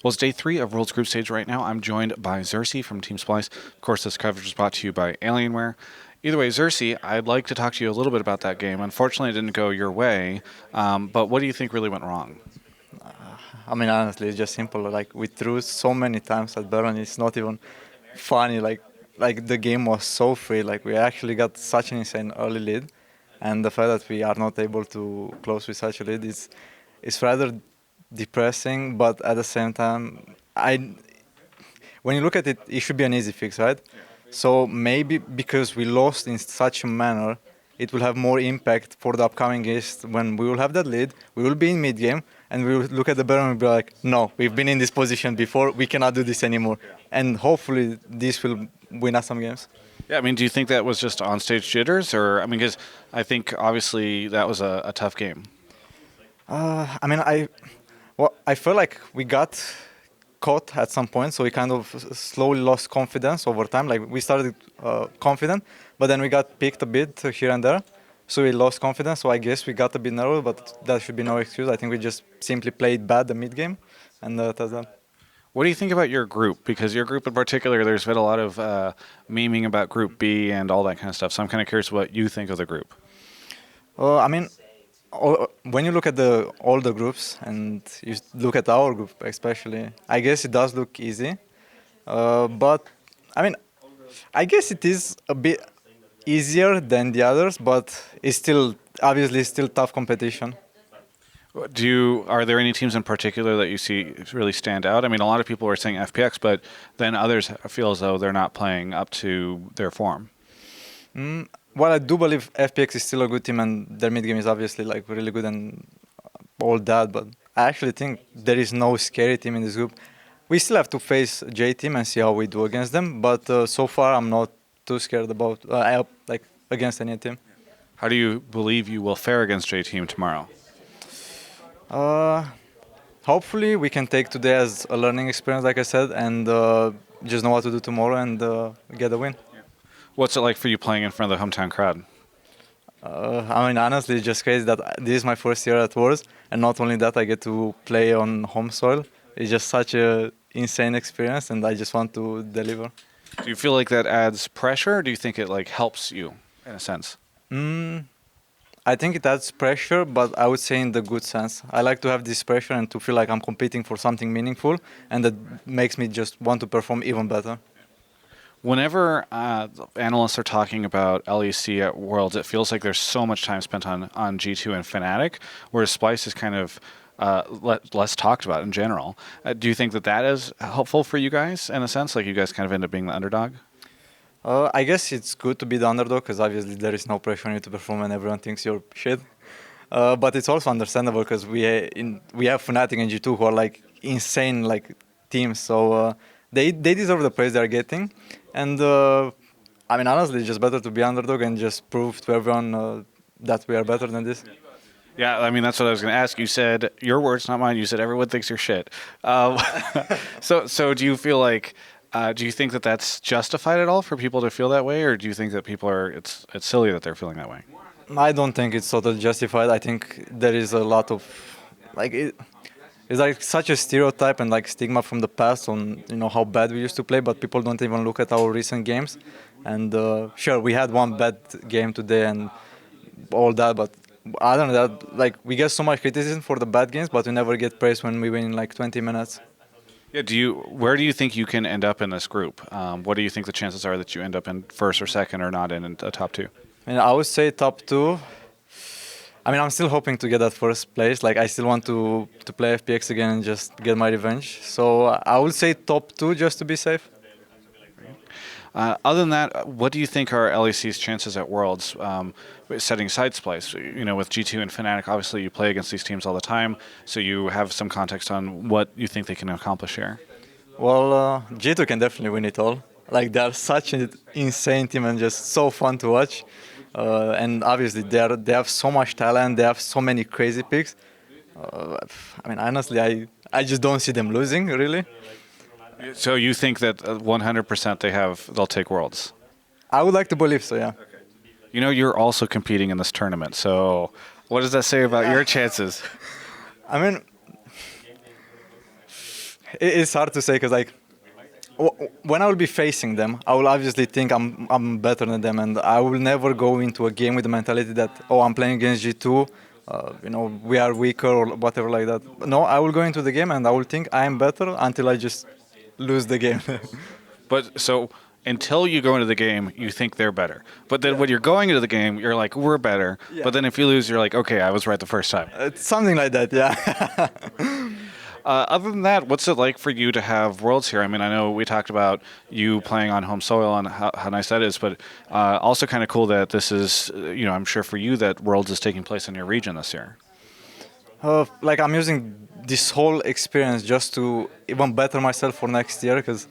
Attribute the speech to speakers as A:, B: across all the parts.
A: Well, it's day 3 of World's Group Stage right now. I'm joined by Xerxe from Team Splyce. Of course, this coverage is brought to you by Alienware. Either way, Xerxe, I'd like to talk to you a little bit about that game. Unfortunately, it didn't go your way, but what do you think really went wrong?
B: I mean, honestly, it's just simple. Like we threw so many times at Baron, it's not even funny. Like the game was so free. Like we actually got such an insane early lead, and the fact that we are not able to close with such a lead is rather depressing. But at the same time, when you look at it, it should be an easy fix, right? So maybe because we lost in such a manner, it will have more impact for the upcoming games when we will have that lead, we will be in mid game, and we will look at the Baron and be like, no, we've been in this position before, we cannot do this anymore. And hopefully this will win us some games.
A: Yeah, I mean, do you think that was just on-stage jitters? Or, I mean, because I think obviously that was a tough game.
B: I mean, I feel like we got caught at some point, so we kind of slowly lost confidence over time. Like we started confident, but then we got picked a bit here and there, so we lost confidence. So I guess we got a bit nervous, but that should be no excuse. I think we just simply played bad the mid game, and that's that.
A: What do you think about your group? Because your group in particular, there's been a lot of memeing about Group B and all that kind of stuff. So I'm kind of curious what you think of the group.
B: I mean, when you look at all the groups and you look at our group especially, I guess it does look easy. But I mean, I guess it is a bit easier than the others, but it's still obviously still tough competition.
A: Are there any teams in particular that you see really stand out? I mean, a lot of people are saying FPX, but then others feel as though they're not playing up to their form.
B: Well, I do believe FPX is still a good team, and their mid game is obviously like really good and all that. But I actually think there is no scary team in this group. We still have to face J team and see how we do against them. But so far, I'm not too scared about like against any team.
A: How do you believe you will fare against J team tomorrow?
B: Hopefully, we can take today as a learning experience, like I said, and just know what to do tomorrow and get a win.
A: What's it like for you playing in front of the hometown crowd?
B: I mean, honestly, it's just crazy that this is my first year at Worlds, and not only that, I get to play on home soil. It's just such a insane experience, and I just want to deliver.
A: Do you feel like that adds pressure, or do you think it like helps you in a sense?
B: I think it adds pressure, but I would say in the good sense. I like to have this pressure and to feel like I'm competing for something meaningful, and that makes me just want to perform even better.
A: Whenever analysts are talking about LEC at Worlds, it feels like there's so much time spent on G2 and Fnatic, whereas Splyce is kind of less talked about in general. Do you think that is helpful for you guys in a sense? Like you guys kind of end up being the underdog?
B: I guess it's good to be the underdog because obviously there is no pressure on you to perform and everyone thinks you're shit. But it's also understandable because we have Fnatic and G2 who are like insane like teams, so they deserve the praise they're getting. And I mean, honestly, it's just better to be underdog and just prove to everyone that we are better than this.
A: Yeah, I mean, that's what I was going to ask. You said, your words, not mine, you said everyone thinks you're shit. So do you feel like, do you think that that's justified at all for people to feel that way? Or do you think that people it's silly that they're feeling that way?
B: I don't think it's totally justified. I think there is a lot of, like, it's like such a stereotype and like stigma from the past on how bad we used to play, but people don't even look at our recent games. And sure, we had one bad game today and all that, but other than that, like we get so much criticism for the bad games, but we never get praise when we win in like 20 minutes.
A: Yeah, where do you think you can end up in this group? What do you think the chances are that you end up in first or second or not in a top 2?
B: I would say top 2. I mean, I'm still hoping to get that first place. Like, I still want to play FPX again and just get my revenge. So I would say top 2 just to be safe.
A: Other than that, what do you think are LEC's chances at Worlds, setting aside Splyce? With G2 and Fnatic, obviously you play against these teams all the time, so you have some context on what you think they can accomplish here.
B: Well, G2 can definitely win it all. Like, they're such an insane team and just so fun to watch. And obviously, they have so much talent. They have so many crazy picks. I mean, honestly, I just don't see them losing, really.
A: So you think that 100% they'll take Worlds?
B: I would like to believe so, yeah.
A: Okay. You're also competing in this tournament. So what does that say about your chances?
B: I mean, It's hard to say because like when I will be facing them, I will obviously think I'm better than them, and I will never go into a game with the mentality that I'm playing against G2, we are weaker or whatever like that. No, I will go into the game and I will think I am better until I just lose the game.
A: But so until you go into the game, you think they're better. But then when you're going into the game, you're like, we're better.
B: Yeah.
A: But then if you lose, you're like, okay, I was right the first time.
B: It's something like that, yeah.
A: Other than that, what's it like for you to have Worlds here? I mean, I know we talked about you playing on home soil and how nice that is, but also kind of cool that this is, I'm sure for you that Worlds is taking place in your region this year.
B: Like I'm using this whole experience just to even better myself for next year, because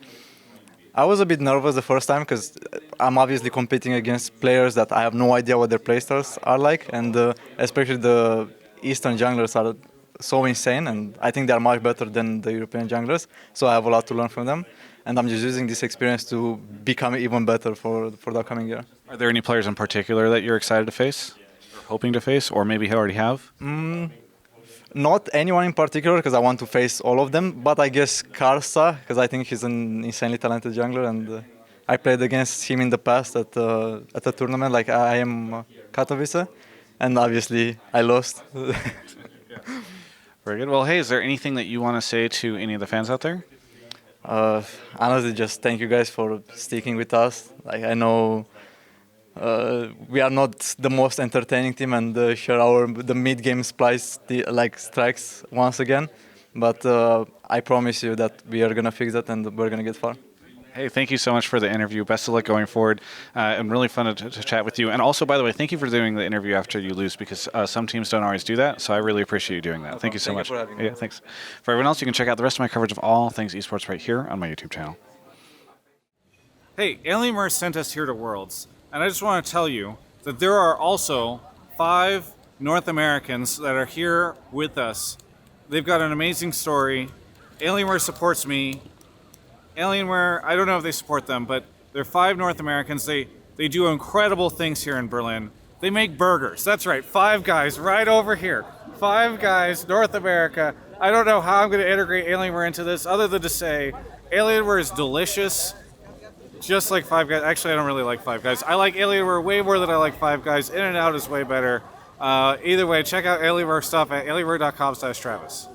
B: I was a bit nervous the first time because I'm obviously competing against players that I have no idea what their playstyles are like, and especially the Eastern junglers are so insane, and I think they are much better than the European junglers, so I have a lot to learn from them, and I'm just using this experience to become even better for the upcoming year.
A: Are there any players in particular that you're excited to face, or hoping to face, or maybe already have?
B: Not anyone in particular, because I want to face all of them, but I guess Karsa, because I think he's an insanely talented jungler, and I played against him in the past at a tournament like I am Katowice, and obviously I lost.
A: Very good. Well, hey, is there anything that you want to say to any of the fans out there?
B: Honestly, just thank you guys for sticking with us. Like I know we are not the most entertaining team, and sure the mid-game Splyce strikes once again, but I promise you that we are gonna fix that and we're gonna get far.
A: Hey, thank you so much for the interview. Best of luck going forward, and really fun to chat with you. And also, by the way, thank you for doing the interview after you lose, because some teams don't always do that. So I really appreciate you doing that. Thank you so much.
B: Thank you for having me.
A: Yeah, thanks. For everyone else, you can check out the rest of my coverage of all things esports right here on my YouTube channel. Hey, Alienware sent us here to Worlds, and I just want to tell you that there are also 5 North Americans that are here with us. They've got an amazing story. Alienware supports me. Alienware, I don't know if they support them, but they're 5 North Americans. They do incredible things here in Berlin. They make burgers. That's right, 5 Guys right over here. 5 Guys, North America. I don't know how I'm going to integrate Alienware into this other than to say Alienware is delicious, just like 5 Guys. Actually, I don't really like 5 Guys. I like Alienware way more than I like 5 Guys. In and Out is way better. Either way, check out Alienware stuff at alienware.com/Travis.